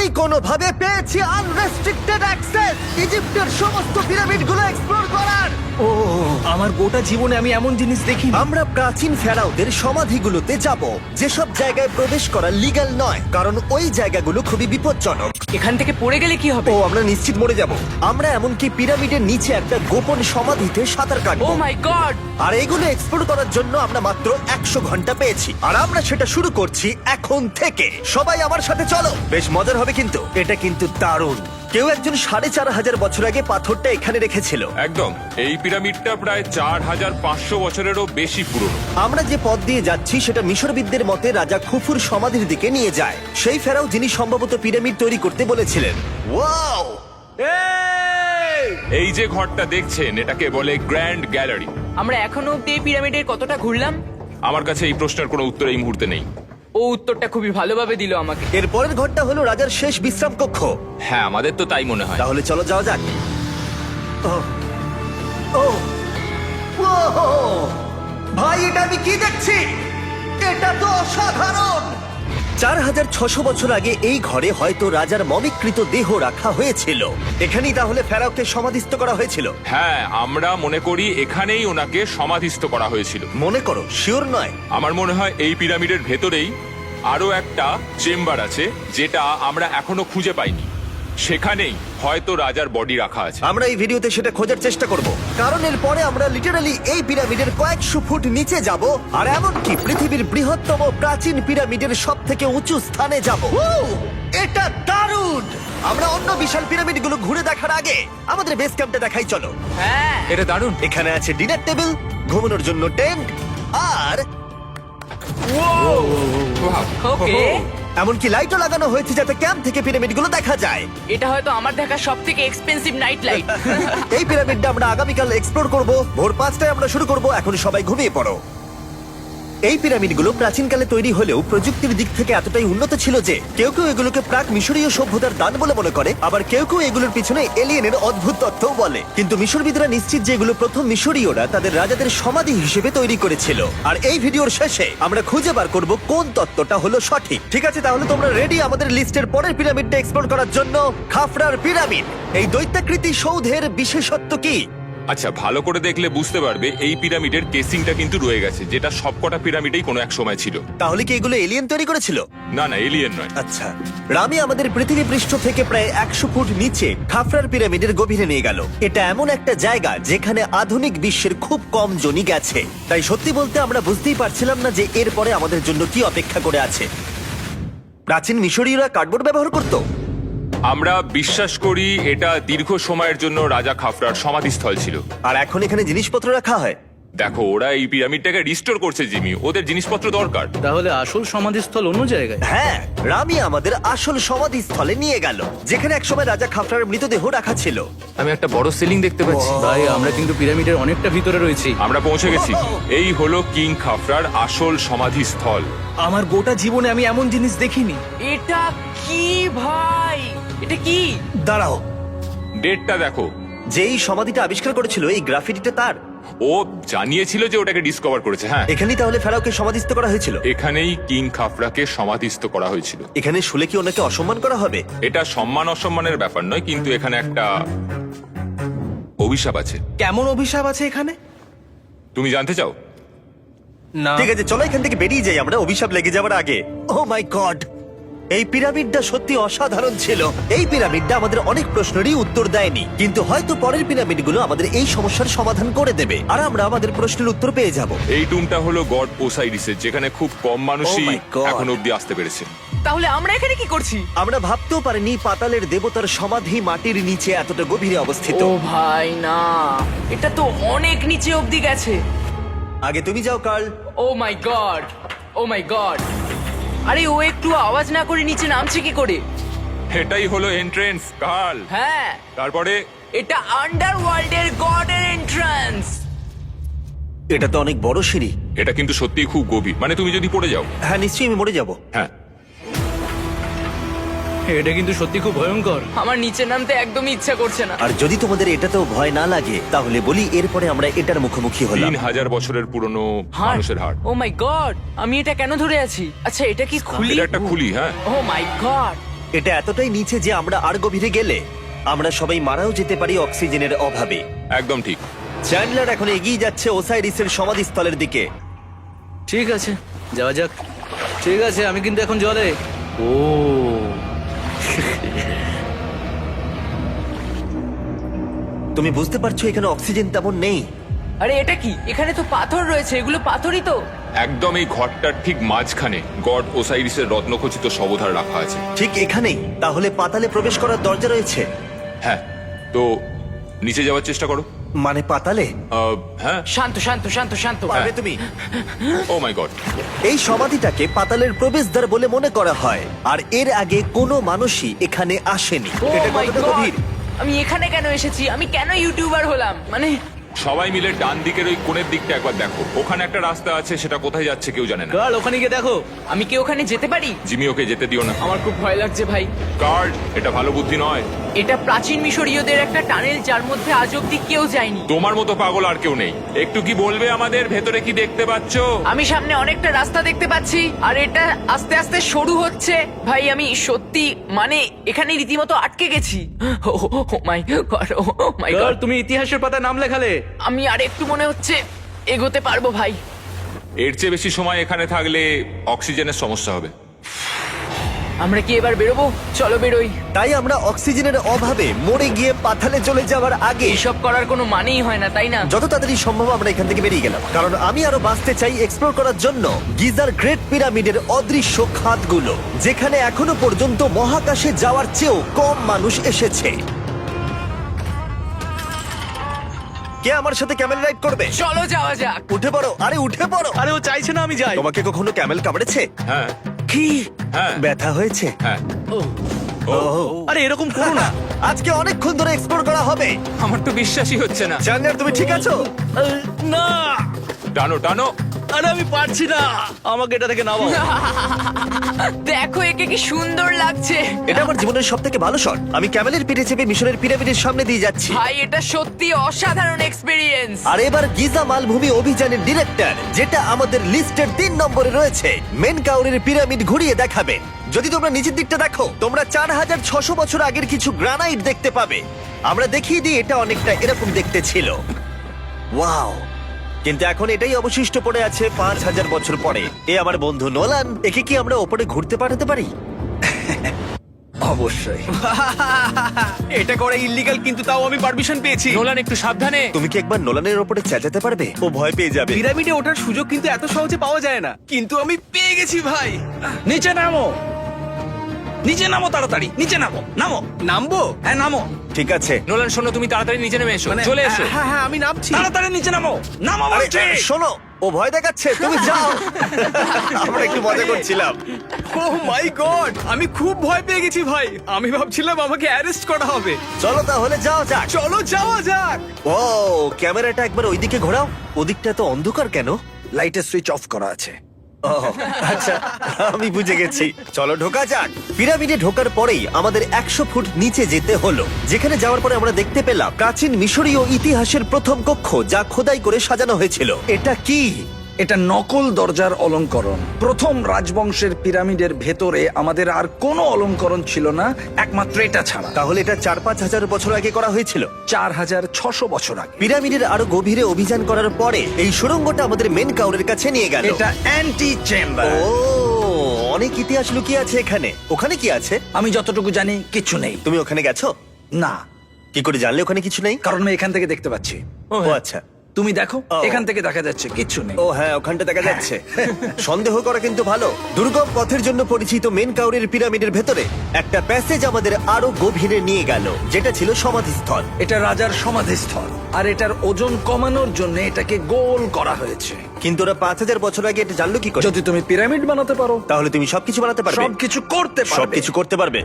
আমি কোনোভাবে পেয়েছি আনরেস্ট্রিক্টেড অ্যাক্সেস ইজিপ্টের সমস্ত পিরামিডগুলো এক্সপ্লোর করার। ও আমার গোটা জীবনে আমি এমন জিনিস দেখিনি। আমরা প্রাচীন ফেরাওদের সমাধিগুলোতে যাব, যেসব জায়গায় প্রবেশ করা লিগ্যাল নয়, কারণ ওই জায়গাগুলো খুবই বিপজ্জনক। এখান থেকে পড়ে গেলে কি হবে? ও আমরা নিশ্চিত মরে যাব। আমরা এমনকি পিরামিডের নিচে একটা গোপন সমাধিতে সাঁতার ও কাটবো। মাই গড! আর এগুলো এক্সপ্লোর করার জন্য আমরা মাত্র 100 ঘন্টা পেয়েছি, আর আমরা সেটা শুরু করছি এখন থেকে। সবাই আমার সাথে চলো, বেশ মজার হবে কিন্তু। এটা কিন্তু দারুণ। কেউ একজন 4500 বছর আগে পাথরটা এখানে রেখেছিল। একদম, এই পিরামিডটা প্রায় 4500 বছরেরও বেশি পুরনো। আমরা যে পথ দিয়ে যাচ্ছি সেটা মিশরবিদদের মতে রাজা খুফুর সমাধির দিকে নিয়ে যায়, সেই ফেরাও যিনি সম্ভবত পিরামিড তৈরি করতে বলেছিলেন। ওয়াও! এই যে ঘরটা দেখছেন, এটাকে বলে গ্র্যান্ড গ্যালারি। আমরা এখনো অব্দি এই পিরামিডের কতটা ঘুরলাম? আমার কাছে এই প্রশ্নের কোনো উত্তর এই মুহূর্তে নেই। ও উত্তরটা খুবই ভালোভাবে দিল আমাকে। এর পরের ঘরটা হলো রাজার শেষ বিশ্রাম কক্ষ। হ্যাঁ, আমাদের তো তাই মনে হয়। তাহলে চলো যাওয়া যাক। ও ও ও ভাই, এটা আমি কি দেখছি? এটা তো অসাধারণ। 4600 বছর আগে এই ঘরে হয়তো রাজার মমিকৃত দেহ রাখা হয়েছিল। এখানেই তাহলে ফেরাওকে সমাধিস্থ করা হয়েছিল। হ্যাঁ, আমরা মনে করি এখানেই ওনাকে সমাধিস্থ করা হয়েছিল। মনে করো, শিওর নয়। আমার মনে হয় এই পিরামিডের ভেতরেই আরো একটা চেম্বার আছে, যেটা আমরা এখনো খুঁজে পাইনি। সেখানেই হয়তো রাজার বডি রাখা আছে। আমরা এই ভিডিওতে সেটা খোঁজার চেষ্টা করব, কারণ এর পরে আমরা লিটারালি এই পিরামিডের কয়েকশো ফুট নিচে যাব, আর এমনকি পৃথিবীর বৃহত্তম প্রাচীন পিরামিডের সব থেকে উঁচু স্থানে যাব। এটা দারুণ! আমরা অন্য বিশাল পিরামিডগুলো ঘুরে দেখার আগে আমাদের বেস ক্যাম্পটা দেখাই চলো। হ্যাঁ, এটা দারুণ। এখানে আছে ডিনার টেবিল, ঘুমানোর জন্য টেন্ট, আর ওকে। এমনকি লাইটও লাগানো হয়েছে যাতে ক্যাম্প থেকে পিরামিডগুলো দেখা যায়। এটা হয়তো আমার দেখা সবথেকে এক্সপেন্সিভ নাইট লাইট। এই পিরামিডটা আমরা আগামীকাল এক্সপ্লোর করব। ভোর 5টায় আমরা শুরু করব। এখন সবাই ঘুমিয়ে পড়ো। এই পিরামিডগুলো প্রাচীনকালে তৈরি হলেও প্রযুক্তির দিক থেকে এতটাই উন্নত ছিল যে কেউ কেউ এগুলোকে প্রাক মিশরীয় সভ্যতার দান বলে মনে করে, আবার কেউ কেউ এগুলোর পিছনে এলিয়েনের অদ্ভুত তত্ত্বও বলে। কিন্তু মিশরবিদরা নিশ্চিত যে এগুলো প্রথম মিশরীয়রা তাদের রাজাদের সমাধি হিসেবে তৈরি করেছিল। আর এই ভিডিওর শেষে আমরা খুঁজে বার করব কোন তত্ত্বটা হলো সঠিক। ঠিক আছে, তাহলে তোমরা রেডি আমাদের লিস্টের পরের পিরামিডটা এক্সপ্লোর করার জন্য? খাফরার পিরামিড। এই দৈত্যাকৃতি সৌধের বিশেষত্ব কি? আচ্ছা, ভালো করে দেখলে বুঝতে পারবে এই পিরামিডের কেসিংটা কিন্তু রয়ে গেছে, যেটা সবকটা পিরামিডেই কোনো এক সময় ছিল। তাহলে কি এগুলো এলিয়েন তৈরি করেছিল? না না, এলিয়েন নয়। আচ্ছা, রামি আমাদের পৃথিবী পৃষ্ঠ থেকে প্রায় 100 ফুট নিচে খাফরার পিরামিডের গভীরে নিয়ে গেল। এটা এমন একটা জায়গা যেখানে আধুনিক বিশ্বের খুব কম জনই গেছে। তাই সত্যি বলতে আমরা বুঝতেই পারছিলাম না যে এরপরে আমাদের জন্য কি অপেক্ষা করে আছে। প্রাচীন মিশরীয়রা কার্ডবোর্ড ব্যবহার করত। আমরা বিশ্বাস করি এটা দীর্ঘ সময়ের জন্য রাজা খাফরার সমাধিস্থল ছিল। আর এখন এখানে জিনিসপত্র রাখা হয়। দেখো, ওরা এই পিরামিডটাকে রিস্টোর করছে জিমি, ওদের জিনিসপত্র দরকার। তাহলে আসল সমাধিস্থল অন্য জায়গায়? হ্যাঁ, রামি আমাদের আসল সমাধিস্থলে নিয়ে গেল, যেখানে একসময় রাজা খাফরার মৃতদেহ রাখা ছিল। আমি একটা বড় সিলিং দেখতে পাচ্ছি। ভাই, আমরা কিন্তু পিরামিডের অনেকটা ভিতরে রয়েছি। আমরা পৌঁছে গেছি। এই হলো কিং খাফরার আসল সমাধিস্থল। আমার গোটা জীবনে আমি এমন জিনিস দেখিনি। এটা কি ভাই? এটা কি? দাঁড়াও, ডেটটা দেখো। যেই সমাধিটা আবিষ্কার করেছিল এই গ্রাফিটিটা তার। ও জানিয়েছিল যে ওটাকে ডিসকভার করেছে। হ্যাঁ, এখানেই তাহলে ফেরাওকে সমাধিস্থ করা হয়েছিল। এখানেই কিং খাফরাকে সমাধিস্থ করা হয়েছিল। এখানে শুলে কি ওনাকে অসম্মান করা হবে? এটা সম্মান অসম্মানের ব্যাপার নয়, কিন্তু এখানে একটা অভিশাপ আছে। কেমন অভিশাপ আছে এখানে? তুমি জানতে চাও? না। ঠিক আছে, চলো এখান থেকে বেরিয়ে যাই আমরা অভিশাপ লেগে যাওয়ার আগে। ও মাই গড, এই পিরামিডটা সত্যি অসাধারণ ছিল। এই পিরামিডটা আমাদের অনেক প্রশ্নেরই উত্তর দেয়নি, কিন্তু হয়তো পরের পিরামিডগুলো আমাদের এই সমস্যার সমাধান করে দেবে, আর আমরা আমাদের প্রশ্নের উত্তর পেয়ে যাব। এই টুমটা হলো গড ওসাইরিসের, যেখানে খুব কম মানুষই Oh my God! এখন অব্দি আসতে পেরেছে। তাহলে আমরা এখানে কি করছি? আমরা ভাবতেও পারিনি পাতালের দেবতার সমাধি মাটির নিচে এতটা গভীরে অবস্থিত। ও ভাই না, এটা তো অনেক নিচে অব্দি গেছে। আগে তুমি যাও curl. O my god, oh my god! আরে ও একটু আওয়াজ না করে নিচে নামছে কি করে? এটাই হলো এন্ট্রেন্স, কাল। হ্যাঁ, তারপরে এটা আন্ডারওয়ার্ল্ডের গডের এন্ট্রান্স। এটা তো অনেক বড় সিঁড়ি। এটা কিন্তু সত্যিই খুব গভীর, মানে তুমি যদি পড়ে যাও। হ্যাঁ, নিশ্চয়ই আমি মরে যাব। হ্যাঁ, এটা কিন্তু সত্যি খুব ভয়ঙ্কর। আমার নিচে নামতে একদমই ইচ্ছা করছে না। আর যদি তোমাদের এটাতেও ভয় না লাগে তাহলে বলি এরপরে আমরা এটার মুখোমুখি হলাম। 3000 বছরের পুরনো হার্ট, মানুষের হাড়। ও মাই গড! আমি এটা কেন ধরে আছি? আচ্ছা, এটা কি খুলি? এটা একটা খুলি। হ্যাঁ, ও মাই গড! এটা এতটাই নিচে যে আমরা আর গভীরে গেলে আমরা সবাই মারাও যেতে পারি অক্সিজেনের অভাবে। একদম ঠিক। চ্যান্ডলার এখন এগিয়ে যাচ্ছে ওসাইরিসের সমাধিস্থলের দিকে। ঠিক আছে, যাওয়া যাক। ঠিক আছে, আমি কিন্তু এখন জলে। ও তুমি বুঝতে পারছো এখানে অক্সিজেন তেমন নেই। আরে এটা কি? এখানে তো পাথর রয়েছে, এগুলো পাথরই তো। একদম এই ঘরটার ঠিক মাঝখানে গড ওসাইরিসের রত্নখচিত শবধার রাখা আছে। ঠিক এখানেই? তাহলে পাতালে প্রবেশ করার দরজা রয়েছে? হ্যাঁ, তো নিচে যাওয়ার চেষ্টা করো। মানে পাতালে? হ্যাঁ। শান্ত শান্ত শান্ত শান্ত। পারবে তুমি? ও মাই গড। এই সমাধিটাকে পাতালের প্রবেশদ্বার বলে মনে করা হয়, আর এর আগে কোনো মানুষই এখানে আসেনি। Oh এটা my কতটা God! গভীর? আমি এখানে কেন এসেছি? আমি কেন ইউটিউবার হলাম? মানে সবাই মিলে ডান দিকের ওই কোণের দিকটা একবার দেখো। ওখানে একটা রাস্তা আছে, সেটা কোথায় যাচ্ছে কেউ জানে না। গার্ল, ওখানে গিয়ে দেখো। আমি কি ওখানে যেতে পারি? জিমি, ওকে যেতে দিও না। আমার খুব ভয় লাগছে ভাই। গার্ড, এটা ভালো বুদ্ধি নয়। এটা প্রাচীন মিশরীয়দের একটা টানেল, যার মধ্যে আজ অব্দি কেউ যায়নি। তোমার মতো পাগল আর কেউ নেই। একটু কি বলবে আমাদের ভেতরে কি দেখতে পাচ্ছো? আমি সামনে অনেকটা রাস্তা দেখতে পাচ্ছি, আর এটা আস্তে আস্তে সরু হচ্ছে। ভাই আমি সত্যি মানে এখানে রীতিমতো আটকে গেছি। Oh my god, oh my girl, god. তুমি ইতিহাসের পাতায় নাম লেখালে। আমি আর একটু মনে হচ্ছে এগোতে পারবো ভাই। এর চেয়ে বেশি সময় এখানে থাকলে অক্সিজেনের সমস্যা হবে। আমরা কি এবার বেরোবো? চলো বেরোই। তাই আমরা অক্সিজেনের অভাবে মরে গিয়ে পাতালে চলে যাওয়ার আগে এইসব করার কোনো মানেই হয় না, তাই না? যত তাড়াতাড়ি সম্ভব আমরা এখান থেকে বেরিয়ে গেলাম, কারণ আমি আরো বাঁচতে চাই এক্সপ্লোর করার জন্য গিজার গ্রেট পিরামিডের অদৃশ্য খাতগুলো, যেখানে এখনো পর্যন্ত মহাকাশে যাওয়ার চেয়েও কম মানুষ এসেছে। কে আমার সাথে ক্যামেল রাইড করবে? চলো যাওয়া যাক। উঠে পড়ো, আরে উঠে পড়ো। আরে ও চাইছে না আমি যাই। তোমাকে কখনো ক্যামেল কামড়েছে? হ্যাঁ। কি হ্যাঁ। ব্যথা হয়েছে? হ্যাঁ। আরে এরকম করো না। আজকে অনেকক্ষণ ধরে এক্সপ্লোর করা হবে। আমার তো বিশ্বাসই হচ্ছে না। জানলার তুমি ঠিক আছো? না, টানো টানো। আরে আমি পারছি না, আমাকে এটা থেকে নামাও। দেখো একে কি সুন্দর লাগছে। এটা আমার জীবনের সব থেকে ভালো শট। আমি ক্যামেলের পিঠে চেপে মিশরের পিরামিডের সামনে দিয়ে যাচ্ছি। ভাই এটা সত্যি অসাধারণ এক্সপিরিয়েন্স। আর এবার গিজা মালভূমি অভিযানের ডিরেক্টর, যেটা আমাদের লিস্টের 3 নম্বরে রয়েছে, মেনকাউরের পিরামিড ঘুরিয়ে দেখাবেন। যদি তোমরা নিচের দিকটা দেখো, তোমরা 4600 বছর আগের কিছু গ্রানাইট দেখতে পাবে। আমরা দেখিয়ে দিই, এটা অনেকটা এরকম দেখতে ছিল। ওয়াও! কিন্তু এখন এটাই অবশিষ্ট পড়ে আছে 5000 বছর পরে। এ আমার বন্ধু নোলান। একে কি আমরা ওপরে ঘুরতে পাঠাতে পারি? অবশ্যই। এটা করা ইল্লিগাল, কিন্তু তাও আমি পারমিশন পেয়েছি। নোলান, একটু সাবধানে। তুমি কি একবার নোলানের ওপরে চেঁচাতে পারবে? ও ভয় পেয়ে যাবে। পিরামিডে ওঠার সুযোগ কিন্তু এত সহজে পাওয়া যায় না, কিন্তু আমি পেয়ে গেছি ভাই। নিচে নামো, নিচে নামো, তাড়াতাড়ি নিচে নামো। নামো। নামবো? হ্যাঁ নামো। ঠিক আছে। নোলান, শোনো, তুমি তাড়াতাড়ি নিচে নেমে এসো। চলে এসো। হ্যাঁ হ্যাঁ আমি নামছি। তাড়াতাড়ি নিচে নামো। নামো আরে, বলছি। শোনো, ও ভয় দেখাচ্ছে, তুমি যাও। আমরা একটু মজা করছিলাম। ও মাই গড, আমি খুব ভয় পেয়ে গেছি ভাই। আমি ভাবছিলাম আমাকে অ্যারেস্ট করা হবে। চলো তাহলে যাও যাক। চলো যাওয়া যাক। ও, ক্যামেরাটা একবার ওইদিকে ঘোরাও। ওদিকটা তো অন্ধকার কেন? লাইটের সুইচ অফ করা আছে। ও আচ্ছা, আমি বুঝে গেছি। চলো ঢোকা যাক। পিরামিডে ঢোকার পরেই আমাদের 100 ফুট নিচে যেতে হলো, যেখানে যাওয়ার পরে আমরা দেখতে পেলাম প্রাচীন মিশরীয় ইতিহাসের প্রথম কক্ষ, যা খোদাই করে সাজানো হয়েছিল। এটা কি? এটা নকল দরজার অলঙ্করণ। প্রথম রাজবংশের পিরামিডের ভেতরে আমাদের আর কোনো অলঙ্করণ ছিল না, একমাত্র এটা ছাড়া। তাহলে এটা 4-5 হাজার বছর আগে করা হয়েছিল। 4600 বছর আগে। পিরামিডের আরো গভীরে অভিযান করার পরে এই সুড়ঙ্গটা আমাদের মেন কাউরের কাছে নিয়ে গেল। এটা অ্যান্টি চেম্বার। ও, অনেক ইতিহাস লুকিয়ে আছে এখানে। ওখানে কি আছে? আমি যতটুকু জানি কিছু নেই। তুমি ওখানে গেছো? না, কি করে জানলে ওখানে কিছু নেই? কারণ আমি এখান থেকে দেখতে পাচ্ছি। ও আচ্ছা। তুমি দেখো, ও। এখান থেকে দেখা যাচ্ছে কিচ্ছু নেই। ও হ্যাঁ, ওখানটা দেখা যাচ্ছে। সন্দেহ করা কিন্তু ভালো। দুর্গম পথের জন্য পরিচিত মেন কাউরের পিরামিডের ভেতরে একটা প্যাসেজ আমাদের আরো গভীরে নিয়ে গেল, যেটা ছিল সমাধিস্থল। এটা রাজার সমাধিস্থল, আর এটার ওজন কমানোর জন্য এটাকে গোল করা হয়েছে। কিন্তু ওরা 5000 বছর আগে এটা জানলো কি করে? যদি তুমি পিরামিড বানাতে পারো, তাহলে তুমি সবকিছু বানাতে পারবে। সবকিছু করতে পারবে। সবকিছু করতে পারবে।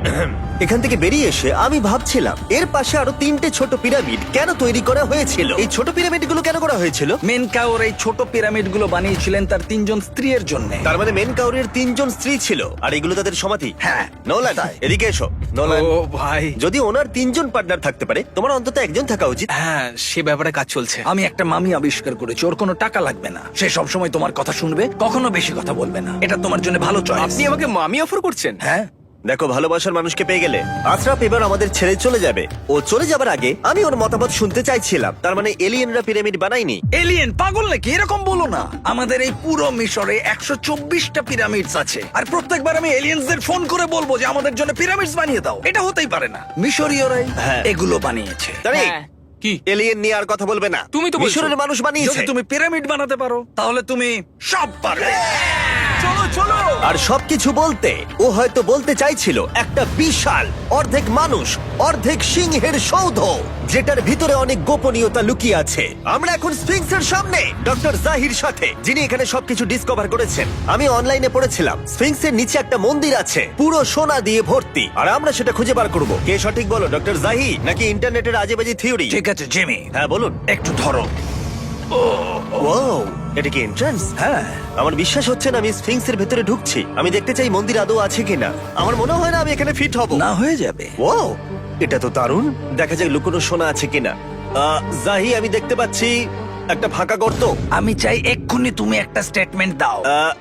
এখান থেকে বেরিয়ে এসে আমি ভাবছিলাম, এর পাশে আরো 3টে ছোট পিরামিড কেন তৈরি করা হয়েছিল? এই ছোট পিরামিডগুলো কেন করা হয়েছিল? মেনকাওর এই ছোট পিরামিডগুলো বানিয়েছিলেন তার 3জন স্ত্রীর জন্য। তার মানে মেন কাউরের 3জন স্ত্রী ছিল, আর এগুলো তাদের সমাধি। হ্যাঁ, নোলান, তাই। এদিকে এসো। নোলান, ও ভাই। যদি ওনার 3জন পার্টনার থাকতে পারে, তোমার অন্তত একজন থাকা উচিত। হ্যাঁ, সে ব্যাপারে কাজ চলছে। আমি একটা মামি আবিষ্কার করেছি, ওর কোনো টাকা লাগবে না। সে সব সময় তোমার কথা শুনবে, কখনো বেশি কথা বলবে না। এটা তোমার জন্য ভালো চয়েস। আপনি আমাকে মামি অফার করছেন? হ্যাঁ, দেখো, ভালোবাসার মানুষকে পেয়ে গেলে। আশরাফ এবার আমাদের ছেড়ে চলে যাবে। ও চলে যাবার আগে আমি ওর মতামত শুনতে চাইছিলাম। তার মানে এলিয়েনরা পিরামিড বানায়নি? এলিয়েন পাগল নাকি? এরকম বলো না। আমাদের এই পুরো মিশরে 124টা পিরামিডস আছে, আর প্রত্যেকবার আমি এলিয়েন্সদের ফোন করে বলবো যে আমাদের জন্য পিরামিডস বানিয়ে দাও। এটা হতেই পারে না। মিশরীয়রাই হ্যাঁ। এগুলো বানিয়েছে। তারিক, হ্যাঁ। কি এলিয়েন নিয়ে আর কথা বলবে না। তুমি তো বলছো। মিশরের মানুষ বানিয়েছে। যদি তুমি পিরামিড বানাতে পারো তাহলে তুমি সব পারবে। চলো চলো। আর সবকিছু বলতে ও হয়তো বলতে চাইছিল একটা বিশাল অর্ধেক মানুষ অর্ধেক সিংহের সৌধ, যেটার ভিতরে অনেক গোপনীয়তা লুকিয়ে আছে। আমরা এখন স্ফিংসের সামনে ডক্টর জাহির সাথে, যিনি এখানে সবকিছু ডিসকভার করেছেন। আমি অনলাইনে পড়েছিলাম স্ফিংসের নিচে একটা মন্দির আছে পুরো সোনা দিয়ে ভর্তি, আর আমরা সেটা খুঁজে বার করব। কে সঠিক বলো, ডক্টর জাহি নাকি ইন্টারনেটের আজেবাজি থিওরি? ঠিক আছে জিমি, হ্যাঁ বলুন। একটু ধরো। ও, এটা কি এন্ট্রান্স? হ্যাঁ। আমার বিশ্বাস হচ্ছে না আমি স্ফিংসের ভেতরে ঢুকছি। আমি দেখতে চাই মন্দির আদৌ আছে কিনা। আমার মনে হয় না আমি এখানে ফিট হব। না হয়ে যাবে। ও, এটা তো দারুণ। দেখা যাক লুকোনো সোনা আছে কিনা। জাহি, আমি দেখতে পাচ্ছি একটা ফাঁকা গর্ত। আমি চাই এক্ষুনি তুমি একটা স্টেটমেন্ট দাও। আহ,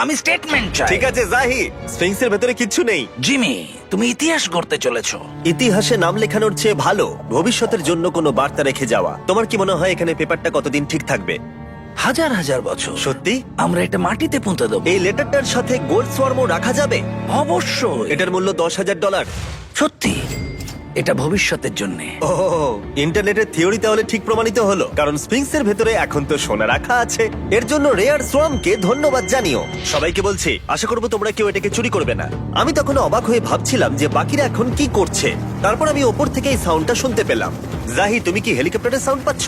আমি স্টেটমেন্ট চাই। ঠিক আছে জাহি, স্ফিংসের ভেতরে কিচ্ছু নেই। জিমি, তুমি ইতিহাস গড়তে চলেছো। ইতিহাসে নাম লেখানোর চেয়ে ভালো ভবিষ্যতের জন্য কোনো বার্তা রেখে যাওয়া। তোমার কি মনে হয় এখানে পেপারটা কতদিন ঠিক থাকবে? হাজার হাজার বছর। সত্যি? আমরা এটা মাটিতে পুঁতে দেবো। এই লেটারটার সাথে গোল্ড সোয়ার্মও রাখা যাবে? অবশ্যই। এটার মূল্য $10,000। সত্যি, এটা ভবিষ্যতের জন্য। ও, ইন্টারনেটের থিওরি তাহলে ঠিক প্রমাণিত হলো, কারণ স্ফিংসের ভেতরে এখন তো সোনা রাখা আছে। এর জন্য রেয়ার সোয়ামকে ধন্যবাদ জানিও। সবাইকে বলছি, আশা করবো তোমরা কেউ এটাকে চুরি করবে না। আমি তখন অবাক হয়ে ভাবছিলাম যে বাকিরা এখন কি করছে। তারপর আমি ওপর থেকে এই সাউন্ডটা শুনতে পেলাম। জাহি, তুমি কি হেলিকপ্টারের সাউন্ড পাচ্ছ?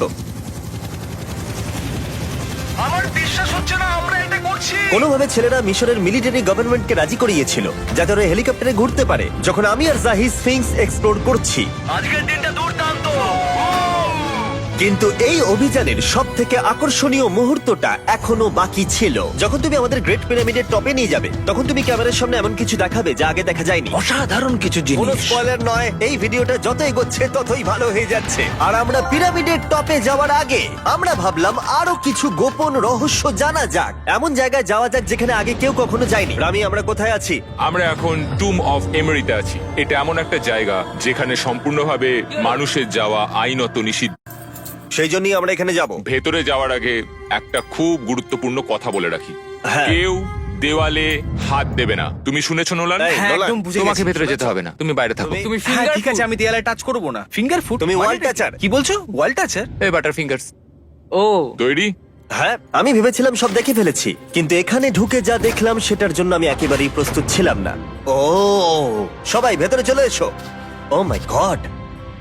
আমার বিশ্বাস হচ্ছে না আমরা এটা করছি। কোনোভাবে ছেলেরা মিশরের মিলিটারি গভর্নমেন্টকে রাজি করিয়েছিল যাতে ওরা হেলিকপ্টারে ঘুরতে পারে যখন আমি আর জাহি স্ফিংস এক্সপ্লোর করছি। আজকের দিনটা দুর্দান্ত। কিন্তু এই অভিযানের সব থেকে আকর্ষণীয় মুহূর্তটা এখনো বাকি ছিল। যখন তুমি আমাদের গ্রেট পিরামিডের টপে নিয়ে যাবে তখন তুমি ক্যামেরার সামনে এমন কিছু দেখাবে যা আগে দেখা যায়নি। অসাধারণ কিছু কোনো জিনিস। স্পয়লার নয়, এই ভিডিওটা যত এগোচ্ছে ততই ভালো হয়ে যাচ্ছে। আর আমরা পিরামিডের টপে যাওয়ার আগে আমরা ভাবলাম আরো কিছু গোপন রহস্য জানা যাক। এমন জায়গায় যাওয়া যাক যেখানে আগে কেউ কখনো যায়নি। রামি, আমরা কোথায় আছি? আমরা এখন টুম অফ এমেরিতে আছি। এটা এমন একটা জায়গা যেখানে সম্পূর্ণভাবে মানুষের যাওয়া আইনত নিষিদ্ধ। সেই জন্যই আমরা এখানে যাব। ভেতরে যাওয়ার আগে একটা খুব গুরুত্বপূর্ণ কথা বলে রাখি, হ্যাঁ। কেউ দেওয়ালে হাত দেবে না। তুমি শুনেছো নোলান? এই, হ্যাঁ, নোলান, একদম বুঝে তোমাকে গেছি। ভেতরে যেতে হবে না, তুমি বাইরে থাকো। তুমি হ্যাঁ, ফিঙ্গার ঠিক আছে, আমি দেয়ালে টাচ করব না। Finger food? তুমি wall toucher। কি বলছো? ওয়াল টাচার? এই বাটার ফিঙ্গারস। ও তৈরি? হ্যাঁ, আমি ভেবেছিলাম সব দেখে ফেলেছি, কিন্তু এখানে ঢুকে যা দেখলাম সেটার জন্য আমি একেবারেই প্রস্তুত ছিলাম না। ও, সবাই ভেতরে চলে এসো। ও মাই গড,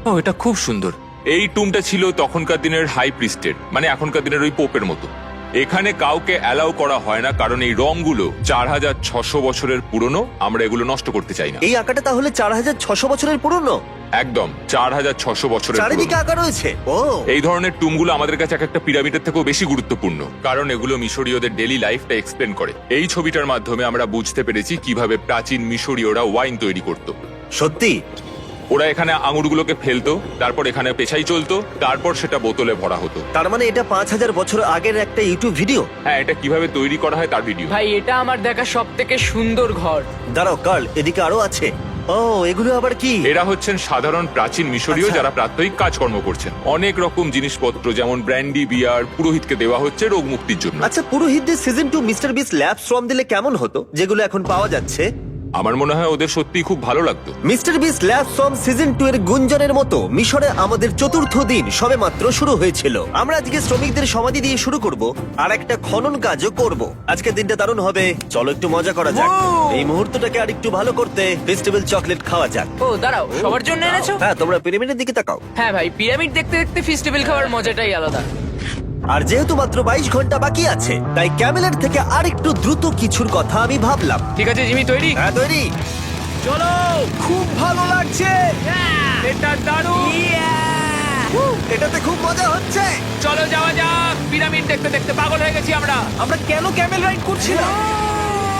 ও, এটা খুব সুন্দর। এই টুমটা ছিল তখনকার দিনের হাই প্রিস্টের, মানে এখনকার দিনের ওই পোপের মতো। এখানে কাউকে অ্যালাউ করা হয় না, কারণ এই রংগুলো 4600 বছরের পুরনো। আমরা এগুলো নষ্ট করতে চাই না। এই আঁকাটা তাহলে 4600 বছরের পুরনো? একদম 4600 বছরের চারিদিকে পুরনো। আঁকা রয়েছে। ও, এই ধরনের টুমগুলো আমাদের কাছে এক একটা পিরামিডের থেকেও বেশি গুরুত্বপূর্ণ, কারণ এগুলো মিশরীয়দের ডেইলি লাইফটা এক্সপ্লেন করে। এই ছবিটার মাধ্যমে আমরা বুঝতে পেরেছি কিভাবে প্রাচীন মিশরীয়রা ওয়াইন তৈরি করত। সত্যি? ওরা এখানে আঙুরগুলোকে ফেলতো, তারপর এখানে পেছাই চলতো, তারপর সেটা বোতলে ভরা হতো। তার মানে এটা 5000 বছর আগের একটা ইউটিউব ভিডিও? হ্যাঁ, এটা কিভাবে তৈরি করা হয় তার ভিডিও। ভাই, এটা আমার দেখা সব থেকে সুন্দর ঘর। দাঁড়াও কার্ল, এদিকে আরো আছে। ও, এগুলো আবার কি? এরা হচ্ছেন সাধারণ প্রাচীন মিশরীয় আচ্ছা। যারা প্রাত্যহিক কাজকর্ম করছেন। অনেক রকম জিনিসপত্র যেমন ব্র্যান্ডি, বিয়ার পুরোহিতকে দেওয়া হচ্ছে রোগ মুক্তির জন্য। আচ্ছা, পুরোহিতদের সিজন 2 মিস্টার বিস ল্যাব শ্রম দিলে কেমন হতো, যেগুলো এখন পাওয়া যাচ্ছে? আমার মনে হয় ওদের সত্যি খুব ভালো লাগতো। মিস্টার বিস ল্যাব ফ্রম সিজন 2 এর গুঞ্জনের মতো মিশরে আমাদের চতুর্থ দিন সবেমাত্র শুরু হয়েছিল। আমরা আজকে শ্রমিকদের সমাধি দিয়ে শুরু করব আর একটা খনন কাজও করব। আজকের দিনটা দারুণ হবে, চলো একটু মজা করা যাক। এই মুহূর্তটাকে আর একটু ভালো করতে ফেস্টিভ্যাল চকলেট খাওয়া যাক। ও দাঁড়াও, সবার জন্য এনেছো? হ্যাঁ, তোমরা পিরামিডের দিকে তাকাও। হ্যাঁ ভাই, পিরামিড দেখতে দেখতে ফেস্টিভ্যাল খাওয়ার মজাটাই আলাদা। আর যেহেতু মাত্র 22 ঘন্টা বাকি আছে তাই ক্যামেলের থেকে আরেকটু দ্রুত কিছুর কথা আমি ভাবলাম। ঠিক আছে জিমি, তৈরি? হ্যাঁ, তৈরি। চলো, খুব ভালো লাগছে। এটা দারুণ। এটাতে খুব মজা হচ্ছে। চলো যাওয়া যাক। পিরামিড দেখতে দেখতে পাগল হয়ে গেছি আমরা। আমরা কেন ক্যামেল রাইড করছিলাম?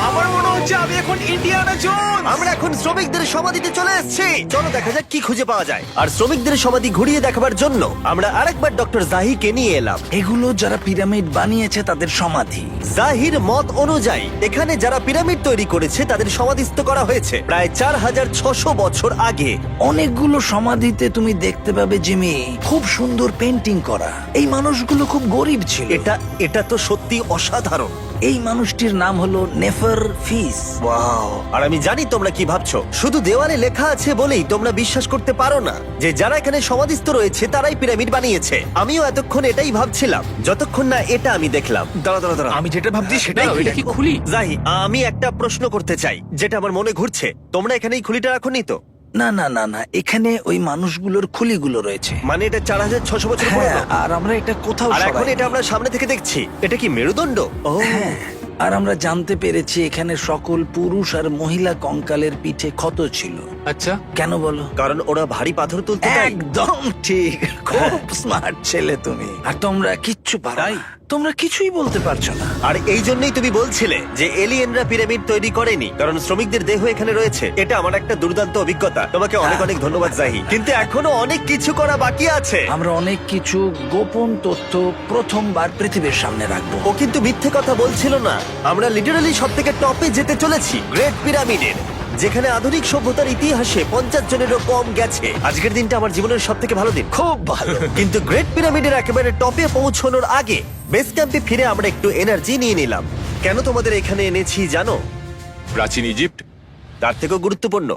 আমার মনে হচ্ছে আমি এখন ইন্ডিয়ানা জোনস। আমরা এখন শ্রমিকদের সমাধিতে চলে এসেছি। চলো দেখা যাক কি খুঁজে পাওয়া যায়। আর শ্রমিকদের সমাধি ঘুরিয়ে দেখাবার জন্য আমরা আরেকবার ডক্টর জাহিকে নিয়ে এলাম। এগুলো যারা পিরামিড বানিয়েছে তাদের সমাধি। জাহির মত অনুযায়ী এখানে যারা পিরামিড তৈরি করেছে তাদের সমাধিস্থ করা হয়েছে প্রায় 4600 বছর আগে। অনেকগুলো সমাধিতে তুমি দেখতে পাবে জিমি খুব সুন্দর পেন্টিং করা। এই মানুষগুলো খুব গরিব ছিল। এটা তো সত্যি অসাধারণ। এই মানুষটির নাম হলো নেফার ফিস। ওয়াও! আর আমি জানি তোমরা কি ভাবছো। শুধু দেওয়ালে লেখা আছে বলেই তোমরা বিশ্বাস করতে পারো না যে যারা এখানে সমাধিস্থ রয়েছে তারাই পিরামিড বানিয়েছে। আমিও এতক্ষণ এটাই ভাবছিলাম যতক্ষণ না এটা আমি দেখলাম। দাঁড়া আমি যেটা ভাবছি সেটাই দাঁড়াও, এটা কি খুলি? জাহি, আমি একটা প্রশ্ন করতে চাই যেটা আমার মনে ঘুরছে। তোমরা এখানে এই খুলিটা রাখোনি তো? না না না না, এখানে ওই মানুষগুলোর খুলিগুলো রয়েছে। মানে এটা 4600 বছর হ্যাঁ, পুরনো। আর আমরা এটা কোথাও আর এখন সরাইনি। এটা আমরা সামনে থেকে দেখছি। এটা কি মেরুদণ্ড? ও হ্যাঁ, আর আমরা জানতে পেরেছি এখানে সকল পুরুষ আর মহিলা কঙ্কালের পিঠে ক্ষত ছিল। আচ্ছা, কেন বলো? কারণ ওরা ভারী পাথর তুলতে তাই। একদম ঠিক, খুব স্মার্ট ছেলে তুমি। আর তোমরা কিচ্ছু পারো না। তোমরা কিছুই বলতে পারছো না। আর এই জন্যই তুমি বলছিলে যে এলিয়েনরা পিরামিড তৈরি করেনি কারণ শ্রমিকদের দেহ এখানে রয়েছে। এটা আমার একটা দুর্দান্ত অভিজ্ঞতা। তোমাকে অনেক অনেক ধন্যবাদ জাহি। কিন্তু এখনো অনেক কিছু করা বাকি আছে। আমরা অনেক কিছু গোপন তথ্য প্রথমবার পৃথিবীর সামনে রাখবো। ও কিন্তু মিথ্যে কথা বলছিল না। আমরা লিটারালি সব থেকে টপে যেতে চলেছি, গ্রেট পিরামিডের, যেখানে আধুনিক সভ্যতার ইতিহাসে 50 জনেরও কম গেছে। আজকের দিনটা আমার জীবনের সব থেকে ভালো দিন। খুব ভালো। কিন্তু গ্রেট পিরামিডের একেবারে টপে পৌঁছানোর আগে বেস ক্যাম্পে ফিরে আমরা একটু এনার্জি নিয়ে নিলাম। কেন তোমাদের এখানে এনেছি জানো? প্রাচীন ইজিপ্ট। তার থেকেও গুরুত্বপূর্ণ,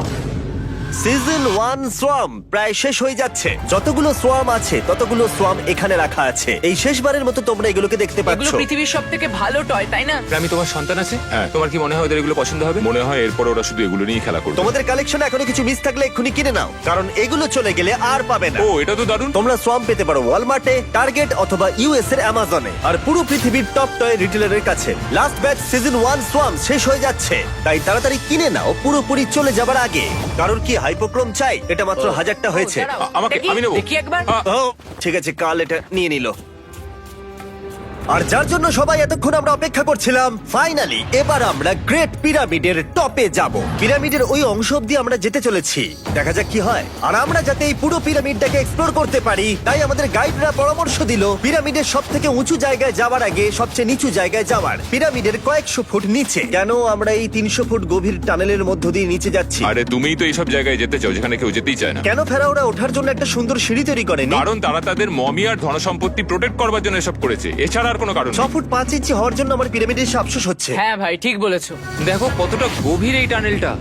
সিজন 1 সোয়াম প্রায় শেষ হয়ে যাচ্ছে। যতগুলো সোয়াম আছে ততগুলো সোয়াম এখানে রাখা আছে। এই শেষবারের মতো তোমরা এগুলোকে দেখতে এগুলো পাচ্ছ। পৃথিবীর সব থেকে ভালো টয়, তাই না? আমি তোমার সন্তান আছে? হ্যাঁ। তোমার কি মনে হয় ওদের এগুলো পছন্দ হবে? মনে হয় এরপর ওরা শুধু এগুলো নিয়ে খেলা করবে। তোমাদের কালেকশনে এখনো কিছু মিস থাকলে এক্ষুনি কিনে নাও, কারণ এগুলো চলে গেলে আর পাবে না। ও, এটা তো দারুণ। তোমরা সোয়াম পেতে পারো ওয়ালমার্টে, টার্গেট অথবা ইউএস এর অ্যামাজনে, আর পুরো পৃথিবীর টপ টয় রিটেলারের কাছে। লাস্ট ব্যাচ সিজন 1 সোয়াম শেষ হয়ে যাচ্ছে, তাই তাড়াতাড়ি কিনে নাও পুরোপুরি চলে যাবার আগে। কারণ কি হাইপোক্রোম চাই? এটা মাত্র 1000টা হয়েছে। ও, দাঁড়াও, আমাকে- দেখি, আমি নেবো। দেখি একবার। ও ঠিক আছে, কাল এটা নিয়ে নিল। আর যার জন্য সবাই এতক্ষণ আমরা অপেক্ষা করছিলাম, ফাইনালি এবার আমরা গ্রেট পিরামিডের টপে যাব। পিরামিডের ওই অংশ অব্দি আমরা যেতে চলেছি, দেখা যাক কি হয়। আর আমরা যাতে এই পুরো পিরামিডটাকে এক্সপ্লোর করতে পারি, তাই আমাদের গাইডরা পরামর্শ দিল পিরামিডের সব থেকে উঁচু জায়গায় যাওয়ার আগে সবচেয়ে নিচু জায়গায় যাওয়ার, পিরামিডের কয়েকশো ফুট নিচে। কেন আমরা এই 300 ফুট গভীর টানেলের মধ্য দিয়ে নিচে যাচ্ছি? আরে তুমিই তো এইসব জায়গায় যেতে চাও যেখানে কেউ যেতেই চায় না। কেন ফেরাওরা ওঠার জন্য একটা সুন্দর সিঁড়ি তৈরি করেনি? কারণ তারা তাদের মমি আর ধনসম্পত্তি প্রোটেক্ট করবার জন্য এসব করেছে, এছাড়া আর কোনো কারণ 6 নেই। ফুট 5 ইঞ্চি হওয়ার জন্য আমার পিরামিডের এসে আফসোস হচ্ছে। হ্যাঁ ভাই, ঠিক বলেছো। দেখো কতটা গভীর এই টানেলটা।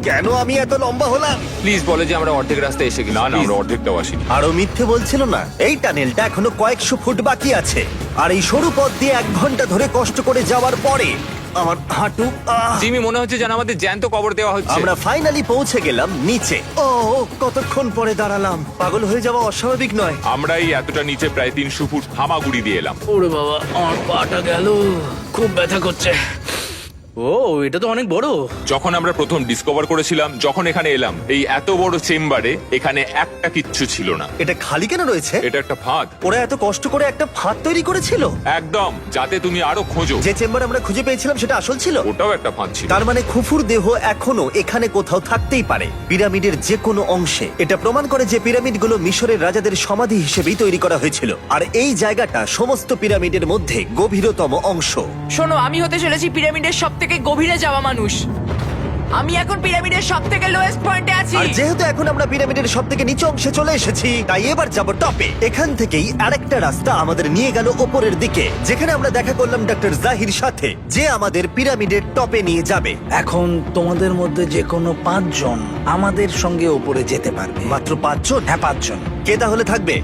কেন আমি এত লম্বা হলাম? প্লিজ বলে যে আমরা অর্ধেক রাস্তায় এসে গেছি। না না, Please। আমরা অর্ধেকটাও আসিনি। আরো মিথ্যে বলছিল না। এই টানেলটা এখনো কয়েকশো ফুট বাকি আছে, আর এই সরু পথ দিয়ে 1 ঘন্টা ধরে কষ্ট করে যাওয়ার পরে আমার হাঁটু জিমি, মনে হচ্ছে যেন আমাদের জ্যান্ত কবর দেওয়া হচ্ছে। আমরা ফাইনালি পৌঁছে গেলাম নিচে। ও কতক্ষণ পরে দাঁড়ালাম, পাগল হয়ে যাওয়া অস্বাভাবিক নয়। আমরা এই এতটা নিচে প্রায় 300 ফুট হামাগুড়ি দিয়ে এলাম। ওরে বাবা, আমার পাটা গেল, খুব ব্যথা করছে। ও, এটা তো অনেক বড়। যখন আমরা প্রথম ডিসকভার করেছিলাম, যখন এখানে এলাম, এই এত বড় চেম্বারে এখানে একটা কিচ্ছু ছিল না। এটা খালি কেন রয়েছে? এটা একটা ফাঁদ। ওরা এত কষ্ট করে একটা ফাঁদ তৈরি করেছিল একদম, যাতে তুমি আরো খোঁজো। যে চেম্বার আমরা খুঁজে পেয়েছিলাম সেটা আসল ছিল। ওটাও একটা ফাঁদ ছিল। তার মানে খুফুর দেহ এখনো এখানে কোথাও থাকতেই পারে, পিরামিডের যে কোনো অংশে। এটা প্রমাণ করে যে পিরামিডগুলো মিশরের রাজাদের সমাধি হিসেবেই তৈরি করা হয়েছিল, আর এই জায়গাটা সমস্ত পিরামিডের মধ্যে গভীরতম অংশ। শোনো, আমি হতে চলেছি পিরামিডের সব থেকে গভীরে যাওয়া মানুষ। আমি এখন পিরামিডের সব থেকে লোয়েস্ট পয়েন্টে আছি। আর যেহেতু এখন আমরা পিরামিডের সব থেকে নিচু অংশে চলে এসেছি, তাই এবার যাব টপে। এখান থেকেই আরেকটা রাস্তা আমাদের নিয়ে গেল ওপরের দিকে, যেখানে আমরা দেখা করলাম ডক্টর জাহির সাথে, যে আমাদের পিরামিডের টপে নিয়ে যাবে। এখন তোমাদের মধ্যে যে কোনো 5 জন আমাদের সঙ্গে উপরে যেতে পারবে। মাত্র 5 জন? হ্যাঁ, 5 জন। কে তাহলে থাকবে?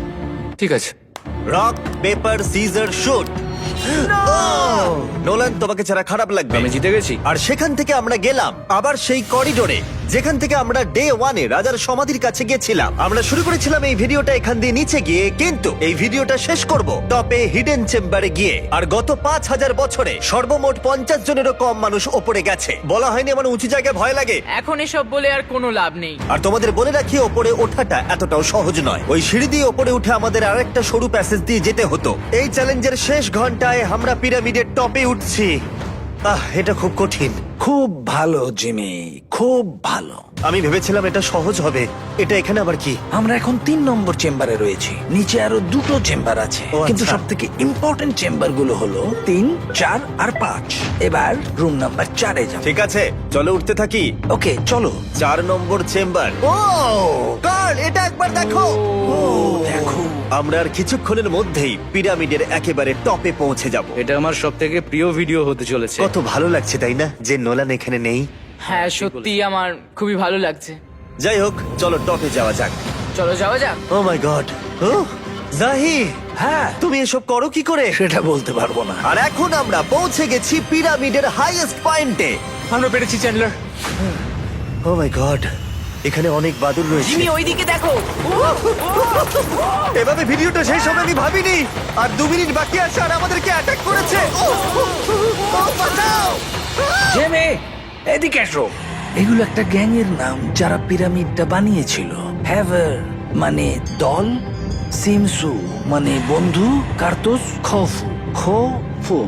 ঠিক আছে। Rock paper scissor shoot. Nolan, তোমাকে ছাড়া খারাপ লাগবে। আমি জিতে গেছি। আর সেখান থেকে আমরা গেলাম আবার সেই করিডোরে যেখান থেকে আমরা ডে 1 এ রাজার সমাধির কাছে গেছিলাম। আমরা শুরু করেছিলাম এই ভিডিওটা এখান দিয়ে নিচে গিয়ে, কিন্তু এই ভিডিওটা শেষ করব টপে হিডেন চেম্বারে গিয়ে। আর গত 5000 বছরে সর্বমোট 50 জনেরও কম মানুষ ওপরে গেছে। বলা হয়নি আমার উঁচু জায়গায় ভয় লাগে? এখন এসব বলে আর কোনো লাভ নেই। আর তোমাদের বলে রাখি, ওপরে ওঠাটা এতটাও সহজ নয়। ওই সিঁড়ি দিয়ে ওপরে উঠে আমাদের আরেকটা সরু প্যাসেজ দিয়ে যেতে হতো। এই চ্যালেঞ্জের শেষ ঘন্টায় আমরা পিরামিডের টপে উঠছি। এটা খুব কঠিন। খুব ভালো জিমি, খুব ভালো। আমি ভেবেছিলাম এটা সহজ হবে। এটা এখানে আবার কি? আমরা এখন 3 নম্বর চেম্বারে রয়েছি। নিচে আরো 2টো চেম্বার আছে, ও, কিন্তু আচ্ছা। সব থেকে ইম্পর্টেন্ট চেম্বার গুলো হলো 3, 4 আর 5। এবার রুম নাম্বার 4-এ যাব। ঠিক আছে, চলো উঠতে থাকি। ওকে চলো। 4 নম্বর চেম্বার। ও কার্ল, এটা একবার দেখো। দেখো, আমরা আর কিছুক্ষণের মধ্যেই পিরামিডের একেবারে টপে পৌঁছে যাব। এটা আমার সব থেকে প্রিয় ভিডিও হতে চলেছে। কত ভালো লাগছে তাই না, যে নোলান এখানে নেই। হ্যাঁ সত্যি আমার খুবই ভালো লাগছে। যাই হোক, চলো টপে যাওয়া যাক। চলো যাওয়া যাক। ও মাই গড, ও জাহি, হ্যাঁ তুমি এসব করো কি করে? সেটা বলতে পারবো না। আর এখন আমরা পৌঁছে গেছি পিরামিডের হাইয়েস্ট পয়েন্টে। আমরা পেরেছি চ্যান্ডলার। ও মাই গড, এখানে অনেক বাদুড় রয়েছে। জিমি ওইদিকে দেখো। এভাবে ভিডিওটা শেষ হবে আমি ভাবিনি। আর 2 মিনিট বাকি আছে আর আমাদেরকে অ্যাটাক করেছে। ও, বাঁচাও! জেমে, এদিকে এসো। এগুলো একটা গ্যাং এর নাম যারা পিরামিডটা বানিয়েছিল। হ্যাভার মানে দল, সিমসু মানে বন্ধু, কার্তুস খফু খফু।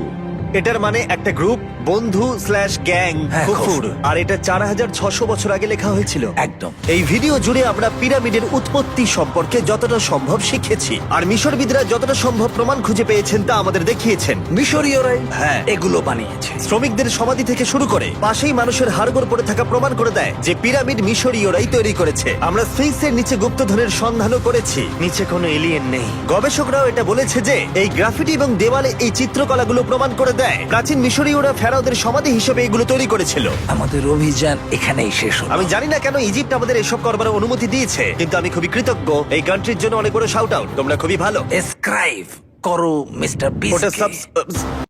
এটার মানে একটা গ্রুপ, বন্ধু স্ল্যাশ গ্যাং, হ্যাঁ, কুকুর। কুকুর। আর এটা 4600 বছর আগে লেখা হয়েছিল। একদম। এই ভিডিও জুড়ে আমরা পিরামিডের উৎপত্তি সম্পর্কে যতটা সম্ভব শিখেছি, আর মিশরবিদরা যতটা সম্ভব প্রমাণ খুঁজে পেয়েছেন তা আমাদের দেখিয়েছেন। মিশরীয়রাই হ্যাঁ। এগুলো বানিয়েছে। শ্রমিকদের সমাধি থেকে শুরু করে পাশেই মানুষের হাড়গোড় পড়ে থাকা প্রমাণ করে দেয় যে পিরামিড মিশরীয়রাই তৈরি করেছে। আমরা স্ফিংসের নিচে গুপ্তধনের সন্ধানও করেছি, নিচে কোনো এলিয়েন নেই। গবেষকরাও এটা বলেছে যে এই গ্রাফিটি এবং দেওয়ালে এই চিত্রকলাগুলো প্রমাণ করে দেয় প্রাচীন মিশরীয়রা ফেরাওদের সমাধি হিসেবে এগুলো তৈরি করেছিল। আমাদের অভিযান এখানেই শেষ হলো। আমি জানি না কেন ইজিপ্ট আমাদের এসব করবার অনুমতি দিয়েছে, কিন্তু আমি খুবই কৃতজ্ঞ। এই কান্ট্রির জন্য অনেক বড় শাউট আউট, তোমরা খুবই ভালো। এসক্রাইব করো মিস্টার ওটা বিস্ট।